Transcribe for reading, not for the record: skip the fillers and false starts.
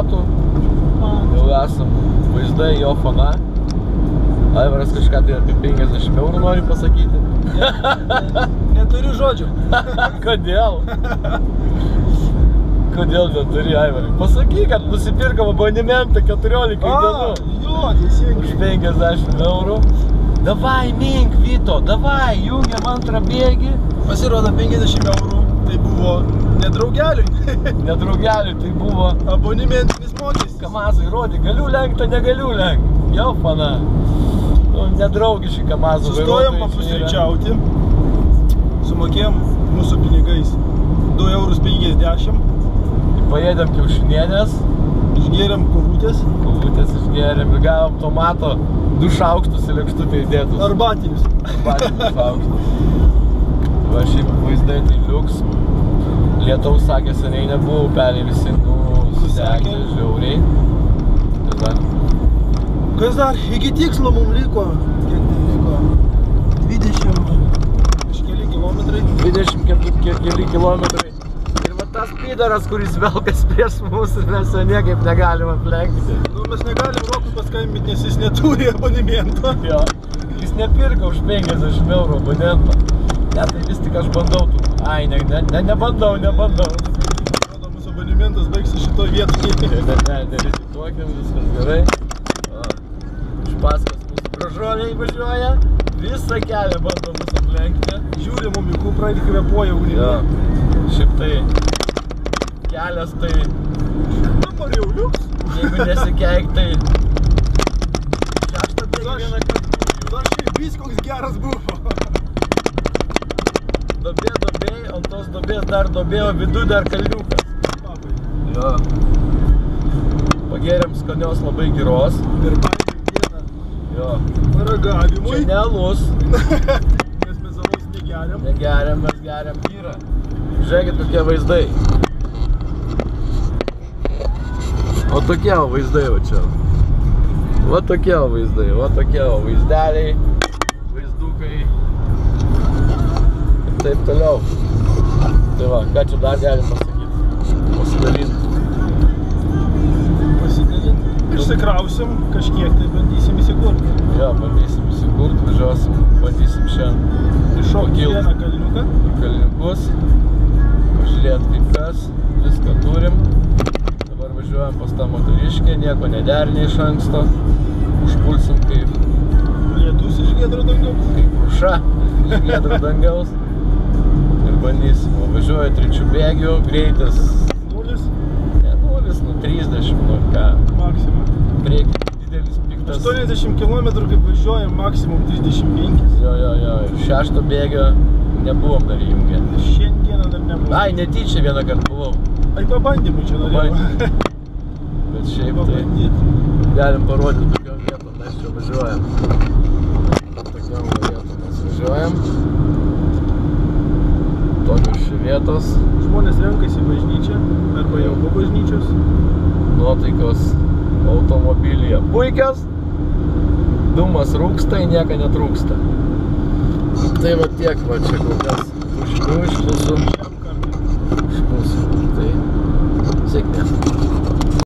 metų. Jau esam vaizdai jo fana. Aivaras kažką tai apie 50 eurų nori pasakyti. Neturiu žodžių. Kodėl? Kodėl neturi, Aivarai? Pasakyk, kad nusipirkam abonementą 14 dienų. Jo, teisingai. Už 50 eurų. Davai, mink, Vito, davai, jungiam antrą bėgį. Pasirodo 50 eurų. Tai buvo nedraugeliui. Nedraugeliui, tai buvo Abonementinis mokestis. Kamazai, rodi, galiu lenkt, negaliu lenkt. Jau fana. Nu, nedraugiški Kamazų Sustojom vairuotojai čia yra. papusryčiauti. Sumokėjom mūsų pinigais 2,50 €. Paėdėm kiaušinienės. Išgėrėm kovutės. Kovutės išgėrėm ir gavom tomato 2 šaukštus į lėkštutę įdėtus. Arbatinis. Arbatinis šaukštus. Va šiaip vaizdai tai liuks. Lietaus sakė seniai nebuvo, upeliai visi nusekė žiauriai. Tai dar. Kas dar? Iki tikslo mums liko. Kiek tai liko? 20 kažkeli kilometrai. 20 keli kilometrai. Ir va tas pydaras, kuris velkas prieš mus ir mes jo niekaip negalim aplenkti. Nu, mes negalim Rokui paskambinti, nes jis neturi abonemento. Jo. Jis nepirka už 50 eurų abonentą. Ne, tai vis tik aš bandau tu. Ai, nebandau. Atrodo, mūsų abonementas baigsis šitoj vietoj. Nerizikuokim, viskas gerai. Iš paskos mūsų gražuoliai važiuoja. Visą kelią bando mus aplenkti. Žiūri mum į kuprą ir kvepuoja ugnimi. Jo. Šiaip tai kelias tai, Dabar jau liuks. jeigu nesikeik, tai 6 bėgį vieną kartą. Dar šiaip vis koks geras buvo. Dobė, ant tos dobės dar dobė, o viduj dar kalniukas. Papai. Jo. Pagėrėm skanios labai giros. Ir paėmėm dieną Jo. paragavimui. Čia ne alus. Nes mes alaus negeriam. Negeriam, mes geriam gyrą. Žiūrėkit, kokie vaizdai. O tokie vaizdai va čia. Va tokie vaizdai, va tokie vaizdeliai, vaizdukai. Ir taip toliau. Tai va, ką čia dar galim pasakyti? Pasidalinti. Išsikrausim, kažkiek tai bandysim įsikurti. Jo, bandysim įsikurti, važiuosim, bandysim šiandien Iššokti vieną kalniuką. kalniukus, pažiūrėti kaip kas, viską turim. Dabar važiuojam pas tą motoriškę, nieko nederinė iš anksto. Užpulsim kaip Lietus iš giedro dangaus. kruša iš giedro dangaus. Ir bandysim. Važiuoju 3 bėgių, greitis Nulis. ne 0, nu 30, nu ką. Maksimum. Priekį didelis piktas. 80 km kaip važiuojam, maksimum 35. Jo. Ir 6 bėgio nebuvom dar įjungę. Šiandieną dar nebuvo. Ai, netyčia vieną kartą buvau. Ai, pabandymui čia norėjau. Bet šiaip tai Pabandyti. galim parodyti tokiom vietom, mes čia važiuojam. Tokiom vietom mes važiuojam. Tokios čia vietos. Žmonės renkasi į bažnyčią, arba jau po bažnyčios. Nuotaikos automobilyje puikios. Dūmas rūksta, į nieką netrūksta. Tai va tiek va čia kol kas iš mūsų. Tai sėkmės.